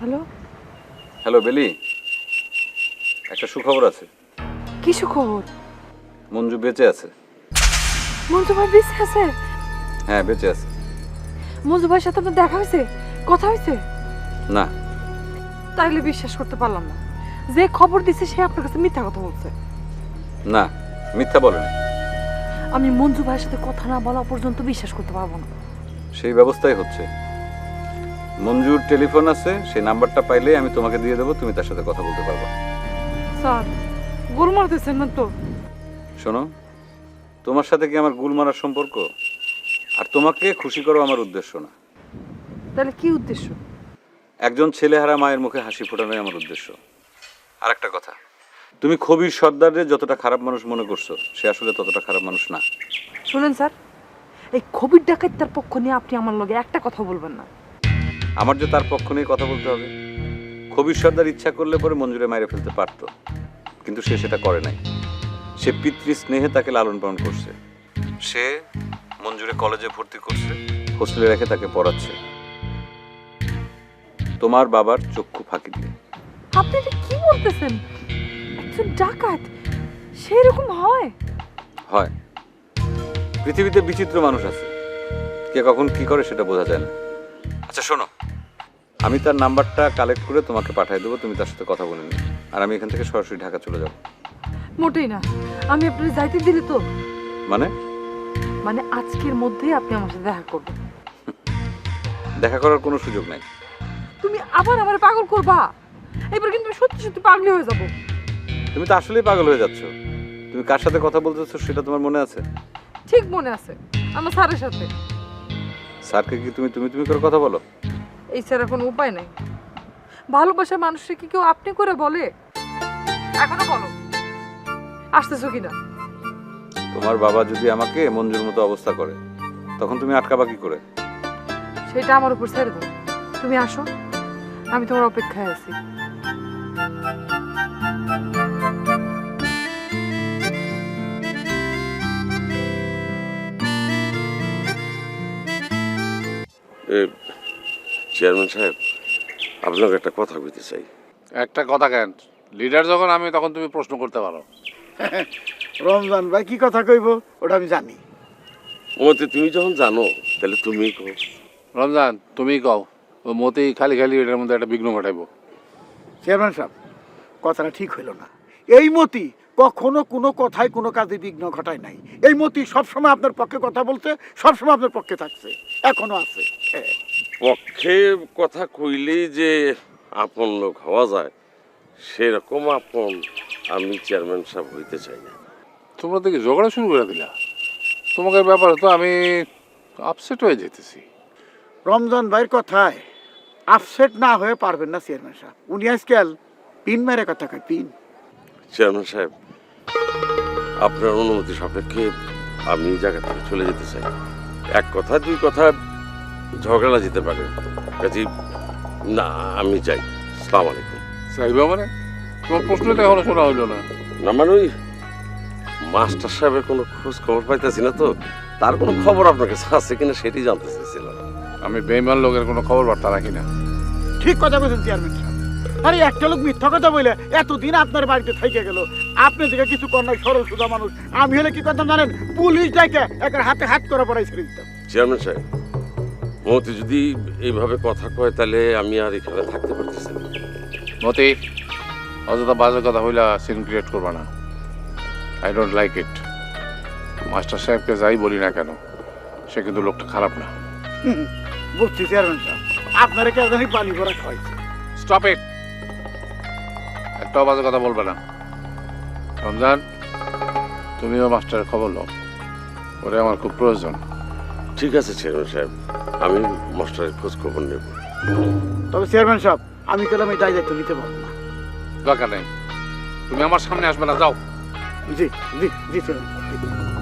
Hello. Hello বেলি, একটা সুখবর আছে। কি সুখবর? মঞ্জু বেঁচে আছে। মঞ্জু ভাই বেঁচে আছে? হ্যাঁ বেঁচে আছে। মঞ্জু ভাইয়ের সাথে আপনার দেখা হয়েছে, কথা হয়েছে? না। তাইলে বিশ্বাস করতে পারলাম না। যে খবর দিছে সে আপনার কাছে মিথ্যা কথা বলছে। না, মিথ্যা বলেনি। আমি মঞ্জু ভাইয়ের সাথে কথা না বলা পর্যন্ত বিশ্বাস করতে পারবো না। সেই ব্যবস্থাই হচ্ছে। মঞ্জুর টেলিফোন আছে, সেই নাম্বারটা পাইলেই আমি তোমাকে দিয়ে দেবো, তুমি তার সাথে কথা বলতে পারবে। স্যার, গোল মারতেছেন না তো? শোনো, তোমার সাথে কি আমার গুল মারার সম্পর্ক? আর তোমাকে খুশি করো আমার উদ্দেশ্য না। তাহলে কি উদ্দেশ্য? একজন ছেলেহারা মায়ের মুখে হাসি ফোটানোই আমার উদ্দেশ্য। আর একটা কথা, তুমি খবির সর্দারে যতটা খারাপ মানুষ মনে করছো, সে আসলে ততটা খারাপ মানুষ না। শুনেন স্যার, এই খবির ডাকাইতার পক্ষ নিয়ে আপনি আমার লগে একটা কথা বলবেন না। আমার যে তার পক্ষ নিয়ে কথা বলতে হবে? খবির সর্দার ইচ্ছা করলে পরে মঞ্জুরে মাইরে ফেলতে পারত, কিন্তু সে সেটা করে নাই। সে পিতৃ স্নেহে তাকে লালন পালন করছে। সে মঞ্জুরে কলেজে ভর্তি করছে, হোস্টেলে রেখে তাকে পড়াচ্ছে, তোমার বাবার চক্ষু ফাঁকি দিয়ে। আপনি এটা কি বলতেছেন? একজন ডাকাত সেরকম হয়? হয়। পৃথিবীতে বিচিত্র মানুষ আছে, কে কখন কি করে সেটা বোঝা যায় না। আচ্ছা শোনো, আমি তার নাম্বারটা কালেক্ট করে তোমাকে পাঠিয়ে দেবো, তুমি তার সাথে কথা বলে নিও। আর আমি এখান থেকে সরাসরি ঢাকা চলে যাব। মোটেই না। আমি আপনার যাইতে দিলে তো মানে? মানে আজকের মধ্যেই আপনি আমার সাথে দেখা করবেন। দেখা করার কোনো সুযোগ নাই। তুমি আবার আমার পাগল করবা? এবার কিন্তু আমি সত্যি সত্যি পাগলি হয়ে যাব। তুমি তো আসলেই পাগল হয়ে যাচ্ছ। তুমি কার সাথে কথা বলতেছো সেটা তোমার মনে আছে? ঠিক মনে আছে, আমার স্যারের সাথে। স্যারকে কি তুমি তুমি তুমি করে কথা বলো? এই ছাড়া কোনো উপায় নাই। ভালোবাসার মানুষকে কি কেউ আপনি করে বলে? এখনো বলো, আসতেছো কিনা? তোমার বাবা যদি আমাকে মঞ্জুর মতো অবস্থা করে, তখন তুমি আটকাবা কি করে? সেটা আমার উপর ছেড়ে দাও। তুমি আসো, আমি তোমার অপেক্ষায় আছি। চেয়ারম্যান সাহেব, আপনাকে একটা কথা বলতে চাই। একটা কথা কেন, লিডার যখন আমি তখন তুমি প্রশ্ন করতে পারো। রমজান ভাই কি কথা কইব ওটা আমি জানি। ওতে তুমি যখন জানো তাহলে তুমি কো। রমজান তুমি কও, ও মতি খালি খালি এটার মধ্যে একটা বিঘ্ন ঘটাইবো। চেয়ারম্যান সাহেব, কথাটা ঠিক হইল না। এই মতি কখনো কোনো কথায় কোনো কাজে বিঘ্ন ঘটায় নাই। এই মতি সবসময় আপনার পক্ষে কথা বলছে, সবসময় আপনার পক্ষে থাকছে, এখনো আছে। পক্ষে কথা কইলেই যে আপন লোক হওয়া যায় সেরকম আপন আমি চেয়ারম্যান সাহেব হইতে চাই না। তোমরা দেখি ঝগড়া শুরু করে দিলা। তোমাদের ব্যাপারে তো আমি আপসেট হয়ে যেতেছি। রমজান ভাইয়ের কথায় আপসেট না হয়ে পারবেন না চেয়ারম্যান সাহেব। উনি আজকাল পিন মেরে কথা কয়, পিন। চেয়ারম্যান সাহেব, আপনার অনুমতি সাপেক্ষে আমি এই জায়গা থেকে চলে যেতে চাই। এক কথা দুই কথা ঝগড়া যেতে পারে, কাজে না আমি যাই। আসসালামু আলাইকুম। চাইবা মানে? তোমার প্রশ্ন তো এখনো শোনা হইলো না। না মানে ওই মাস্টার সাহেবের কোনো খোঁজ খবর পাইতেছি না তো, তার কোনো খবর আপনার কাছে আছে কিনা সেটাই জানতে চাইছিলাম। আমি বেইমান লোকের কোনো খবর বার্তা রাখি না। ঠিক কথা বলছেন চেয়ারম্যান সাহেব। আরে একটা লোক মিথ্যা কথা বলে এতদিন আপনার বাড়িতে থেকে গেল, আপনি থেকে কিছু কন্যায় সরল সুদা মানুষ। আমি হলে কি কথা জানেন? পুলিশ ডাকে একের হাতে হাত করে পড়াই ছেড়ে দিতাম। চেয়ারম্যান সাহেব, মতি যদি এইভাবে কথা কয় তাহলে আমি আর এখানে থাকতে পারতেছি না। মতি, অযথা বাজে কথা হইলা সিন ক্রিয়েট করবা না। I don't like it. Master সাহেবকে যাই বলি না কেন, সে কিন্তু লোকটা খারাপ না। বুঝছি চেয়ারম্যান সাহেব, আপনারা কেউ জানি পানি ভরা খাওয়াইছে। Stop it. একটাও বাজে কথা বলবে না। রমজান, তুমিও মাস্টারের খবর নাও, ওরে আমার খুব প্রয়োজন। ঠিক আছে চেয়ারম্যান সাহেব, আমি মাস্টারের খোঁজ খবর নেব। তবে চেয়ারম্যান সাহেব, আমি গেলাম এই দায়িত্ব নিতে পারবো না। দরকার নেই, তুমি আমার সামনে আসবে না, যাও। জি জি জি চেয়ারম্যান সাহেব।